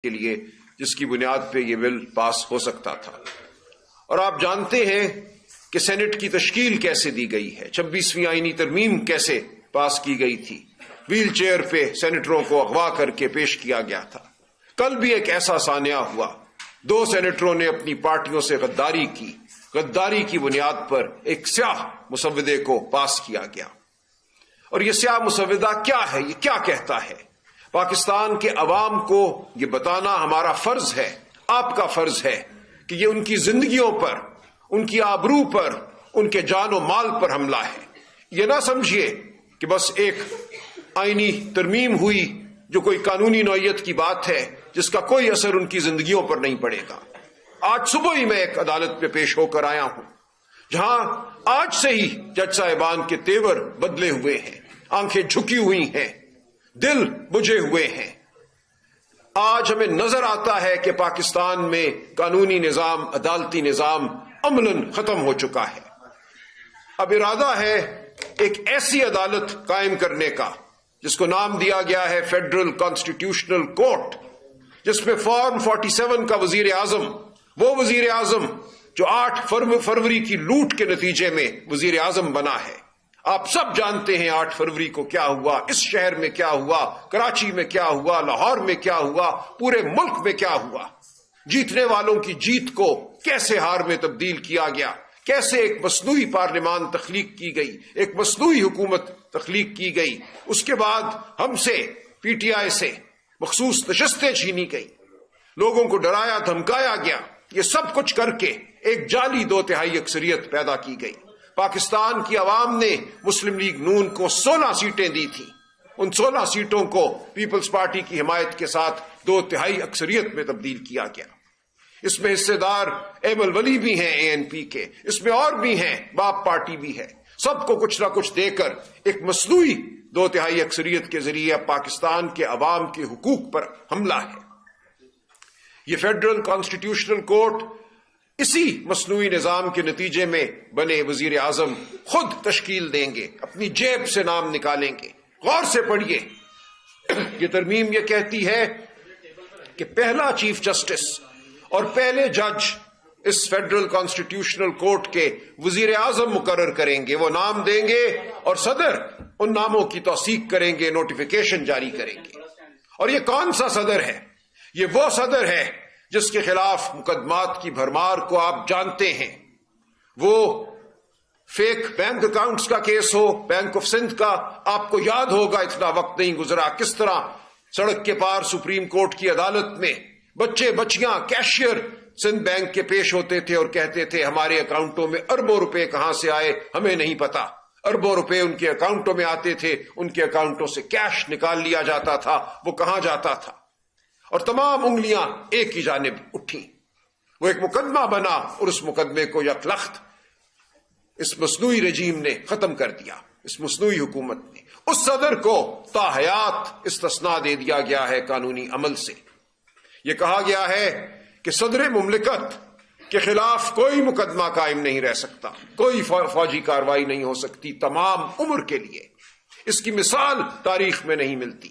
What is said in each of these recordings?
کے لیے جس کی بنیاد پہ یہ بل پاس ہو سکتا تھا۔ اور آپ جانتے ہیں کہ سینٹ کی تشکیل کیسے دی گئی ہے، 26ویں آئینی ترمیم کیسے پاس کی گئی تھی، ویل چیئر پہ سینیٹروں کو اغوا کر کے پیش کیا گیا تھا۔ کل بھی ایک ایسا سانحہ ہوا، 2 سینیٹروں نے اپنی پارٹیوں سے غداری کی بنیاد پر ایک سیاہ مسودے کو پاس کیا گیا۔ اور یہ سیاہ مسودہ کیا ہے، یہ کیا کہتا ہے؟ پاکستان کے عوام کو یہ بتانا ہمارا فرض ہے، آپ کا فرض ہے کہ یہ ان کی زندگیوں پر، ان کی آبرو پر، ان کے جان و مال پر حملہ ہے۔ یہ نہ سمجھیے کہ بس ایک آئینی ترمیم ہوئی جو کوئی قانونی نوعیت کی بات ہے جس کا کوئی اثر ان کی زندگیوں پر نہیں پڑے گا۔ آج صبح ہی میں ایک عدالت پہ پیش ہو کر آیا ہوں جہاں آج سے ہی جج صاحبان کے تیور بدلے ہوئے ہیں، آنکھیں جھکی ہوئی ہیں، دل بجھے ہوئے ہیں۔ آج ہمیں نظر آتا ہے کہ پاکستان میں قانونی نظام، عدالتی نظام عملاً ختم ہو چکا ہے۔ اب ارادہ ہے ایک ایسی عدالت قائم کرنے کا جس کو نام دیا گیا ہے فیڈرل کانسٹیٹیوشنل کورٹ، جس میں فارم 47 کا وزیر اعظم، وہ وزیر اعظم جو 8 فروری کی لوٹ کے نتیجے میں وزیر اعظم بنا ہے۔ آپ سب جانتے ہیں 8 فروری کو کیا ہوا، اس شہر میں کیا ہوا، کراچی میں کیا ہوا، لاہور میں کیا ہوا، پورے ملک میں کیا ہوا۔ جیتنے والوں کی جیت کو کیسے ہار میں تبدیل کیا گیا، کیسے ایک مصنوعی پارلیمان تخلیق کی گئی، ایک مصنوعی حکومت تخلیق کی گئی۔ اس کے بعد ہم سے، پی ٹی آئی سے مخصوص نشستیں چھینی گئی، لوگوں کو ڈرایا دھمکایا گیا۔ یہ سب کچھ کر کے ایک جعلی 2/3 اکثریت پیدا کی گئی۔ پاکستان کی عوام نے مسلم لیگ نون کو 16 سیٹیں دی تھیں، ان 16 سیٹوں کو پیپلز پارٹی کی حمایت کے ساتھ 2/3 اکثریت میں تبدیل کیا گیا۔ اس میں حصے دار ایمل ولی بھی ہیں ANP کے، اس میں اور بھی ہیں، باپ پارٹی بھی ہے۔ سب کو کچھ نہ کچھ دے کر ایک مصنوعی 2/3 اکثریت کے ذریعے پاکستان کے عوام کے حقوق پر حملہ ہے۔ یہ فیڈرل کانسٹیٹیوشنل کورٹ اسی مصنوعی نظام کے نتیجے میں بنے وزیر اعظم خود تشکیل دیں گے، اپنی جیب سے نام نکالیں گے۔ غور سے پڑھیے، یہ ترمیم یہ کہتی ہے کہ پہلا چیف جسٹس اور پہلے جج اس فیڈرل کانسٹیٹیوشنل کورٹ کے وزیر اعظم مقرر کریں گے، وہ نام دیں گے اور صدر ان ناموں کی توثیق کریں گے، نوٹیفیکیشن جاری کریں گے۔ اور یہ کون سا صدر ہے؟ یہ وہ صدر ہے جس کے خلاف مقدمات کی بھرمار کو آپ جانتے ہیں۔ وہ فیک بینک اکاؤنٹس کا case who, bank of Sindh کا، آپ کو یاد ہوگا اتنا وقت نہیں گزرا کس طرح سڑک کے پار سپریم کورٹ کی عدالت میں بچے بچیاں کیشیئر سندھ بینک کے پیش ہوتے تھے اور کہتے تھے ہمارے اکاؤنٹوں میں اربوں روپے کہاں سے آئے ہمیں نہیں پتا۔ اربوں روپے ان کے اکاؤنٹوں میں آتے تھے، ان کے اکاؤنٹوں سے کیش نکال لیا جاتا تھا، وہ کہاں جاتا تھا؟ اور تمام انگلیاں ایک ہی جانب اٹھیں۔ وہ ایک مقدمہ بنا اور اس مقدمے کو یکلخت اس مصنوعی رجیم نے ختم کر دیا، اس مصنوعی حکومت نے۔ اس صدر کو تا حیات استثناء دے دیا گیا ہے قانونی عمل سے۔ یہ کہا گیا ہے کہ صدر مملکت کے خلاف کوئی مقدمہ قائم نہیں رہ سکتا، کوئی فوجی کارروائی نہیں ہو سکتی تمام عمر کے لیے۔ اس کی مثال تاریخ میں نہیں ملتی۔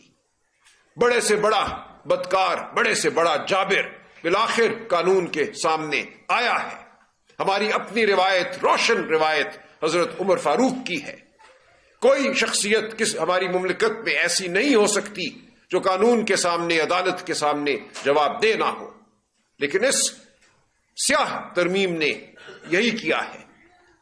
بڑے سے بڑا بدکار، بڑے سے بڑا جابر بالآخر قانون کے سامنے آیا ہے۔ ہماری اپنی روایت، روشن روایت حضرت عمر فاروق کی ہے۔ کوئی شخصیت ہماری مملکت میں ایسی نہیں ہو سکتی جو قانون کے سامنے، عدالت کے سامنے جواب دہ نہ ہو۔ لیکن اس سیاہ ترمیم نے یہی کیا ہے،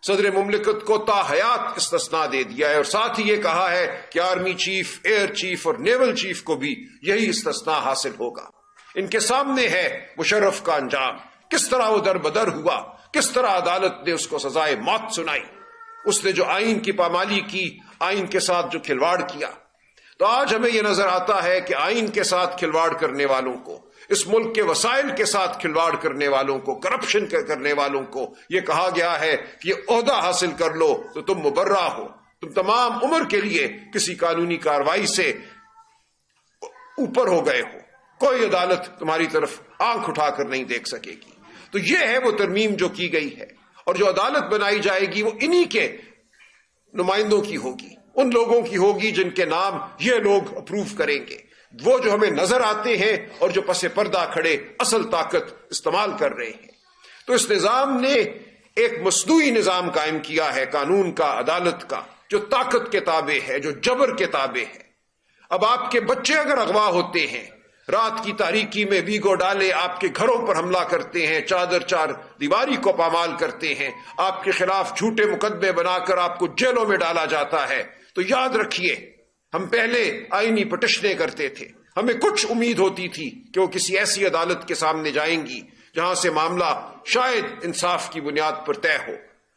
صدر مملکت کو تا حیات استثناء دے دیا ہے، اور ساتھ ہی یہ کہا ہے کہ آرمی چیف، ایئر چیف اور نیول چیف کو بھی یہی استثناء حاصل ہوگا۔ ان کے سامنے ہے مشرف کا انجام، کس طرح وہ در بدر ہوا، کس طرح عدالت نے اس کو سزائے موت سنائی، اس نے جو آئین کی پامالی کی، آئین کے ساتھ جو کھلواڑ کیا۔ تو آج ہمیں یہ نظر آتا ہے کہ آئین کے ساتھ کھلواڑ کرنے والوں کو، اس ملک کے وسائل کے ساتھ کھلواڑ کرنے والوں کو، کرپشن کرنے والوں کو یہ کہا گیا ہے کہ یہ عہدہ حاصل کر لو تو تم مبرہ ہو، تم تمام عمر کے لیے کسی قانونی کارروائی سے اوپر ہو گئے ہو، کوئی عدالت تمہاری طرف آنکھ اٹھا کر نہیں دیکھ سکے گی۔ تو یہ ہے وہ ترمیم جو کی گئی ہے، اور جو عدالت بنائی جائے گی وہ انہی کے نمائندوں کی ہوگی، ان لوگوں کی ہوگی جن کے نام یہ لوگ اپروو کریں گے۔ وہ جو ہمیں نظر آتے ہیں اور جو پس پردہ کھڑے اصل طاقت استعمال کر رہے ہیں۔ تو اس نظام نے ایک مصنوعی نظام قائم کیا ہے، قانون کا، عدالت کا، جو طاقت کے تابع ہے، جو جبر کے تابع ہے۔ اب آپ کے بچے اگر اغوا ہوتے ہیں، رات کی تاریکی میں بیگو ڈالے آپ کے گھروں پر حملہ کرتے ہیں، چادر چار دیواری کو پامال کرتے ہیں، آپ کے خلاف جھوٹے مقدمے بنا کر آپ کو جیلوں میں ڈالا جاتا ہے، تو یاد رکھیے ہم پہلے آئینی پٹیشنیں کرتے تھے، ہمیں کچھ امید ہوتی تھی کہ وہ کسی ایسی عدالت کے سامنے جائیں گی جہاں سے معاملہ شاید انصاف کی بنیاد پر طے ہو،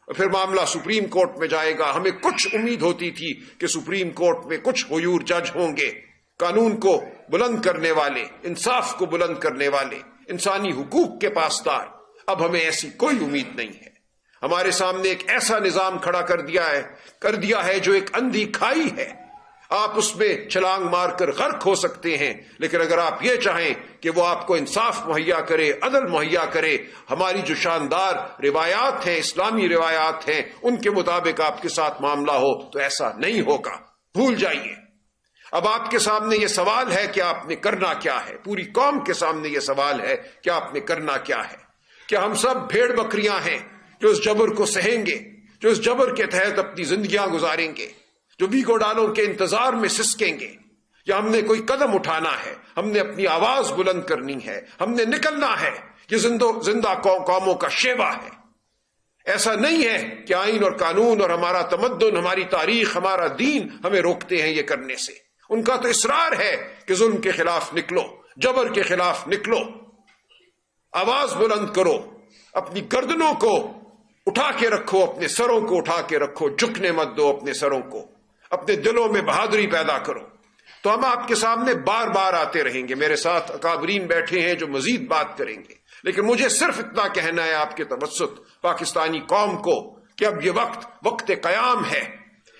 اور پھر معاملہ سپریم کورٹ میں جائے گا۔ ہمیں کچھ امید ہوتی تھی کہ سپریم کورٹ میں کچھ غیور جج ہوں گے، قانون کو بلند کرنے والے، انصاف کو بلند کرنے والے، انسانی حقوق کے پاسدار۔ اب ہمیں ایسی کوئی امید نہیں ہے۔ ہمارے سامنے ایک ایسا نظام کھڑا کر دیا ہے جو ایک اندھی کھائی ہے۔ آپ اس میں چھلانگ مار کر غرق ہو سکتے ہیں، لیکن اگر آپ یہ چاہیں کہ وہ آپ کو انصاف مہیا کرے، عدل مہیا کرے، ہماری جو شاندار روایات ہیں، اسلامی روایات ہیں، ان کے مطابق آپ کے ساتھ معاملہ ہو، تو ایسا نہیں ہوگا، بھول جائیے۔ اب آپ کے سامنے یہ سوال ہے کہ آپ نے کرنا کیا ہے، پوری قوم کے سامنے یہ سوال ہے کہ آپ نے کرنا کیا ہے۔ کیا ہم سب بھیڑ بکریاں ہیں جو اس جبر کو سہیں گے، جو اس جبر کے تحت اپنی زندگیاں گزاریں گے، جو بیگو ڈالوں کے انتظار میں سسکیں گے؟ یا ہم نے کوئی قدم اٹھانا ہے، ہم نے اپنی آواز بلند کرنی ہے، ہم نے نکلنا ہے؟ یہ زندہ قوموں کا شیوا ہے۔ ایسا نہیں ہے کہ آئین اور قانون اور ہمارا تمدن، ہماری تاریخ، ہمارا دین ہمیں روکتے ہیں یہ کرنے سے۔ ان کا تو اصرار ہے کہ ظلم کے خلاف نکلو، جبر کے خلاف نکلو، آواز بلند کرو، اپنی گردنوں کو اٹھا کے رکھو، اپنے سروں کو اٹھا کے رکھو، جھکنے مت دو اپنے سروں کو، اپنے دلوں میں بہادری پیدا کرو۔ تو ہم آپ کے سامنے بار بار آتے رہیں گے، میرے ساتھ اکابرین بیٹھے ہیں جو مزید بات کریں گے، لیکن مجھے صرف اتنا کہنا ہے آپ کے توسط پاکستانی قوم کو کہ اب یہ وقت قیام ہے۔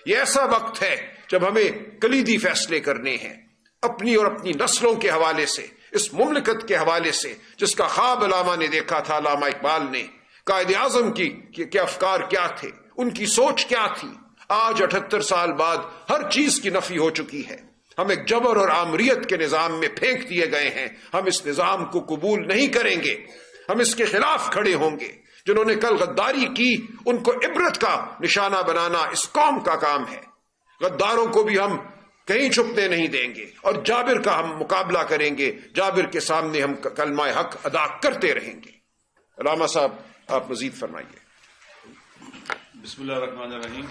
یہ ایسا وقت ہے جب ہمیں کلیدی فیصلے کرنے ہیں، اپنی اور اپنی نسلوں کے حوالے سے، اس مملکت کے حوالے سے جس کا خواب علامہ نے دیکھا تھا، علامہ اقبال نے۔ قائد اعظم کے افکار کیا تھے، ان کی سوچ کیا تھی؟ آج 78 سال بعد ہر چیز کی نفی ہو چکی ہے۔ ہم ایک جبر اور آمریت کے نظام میں پھینک دیے گئے ہیں۔ ہم اس نظام کو قبول نہیں کریں گے، ہم اس کے خلاف کھڑے ہوں گے۔ جنہوں نے کل غداری کی ان کو عبرت کا نشانہ بنانا اس قوم کا کام ہے۔ غداروں کو بھی ہم کہیں چھپنے نہیں دیں گے، اور جابر کا ہم مقابلہ کریں گے۔ جابر کے سامنے ہم کلمہ حق ادا کرتے رہیں گے۔ علامہ صاحب آپ مزید فرمائیے۔ بسم اللہ الرحمن الرحیم۔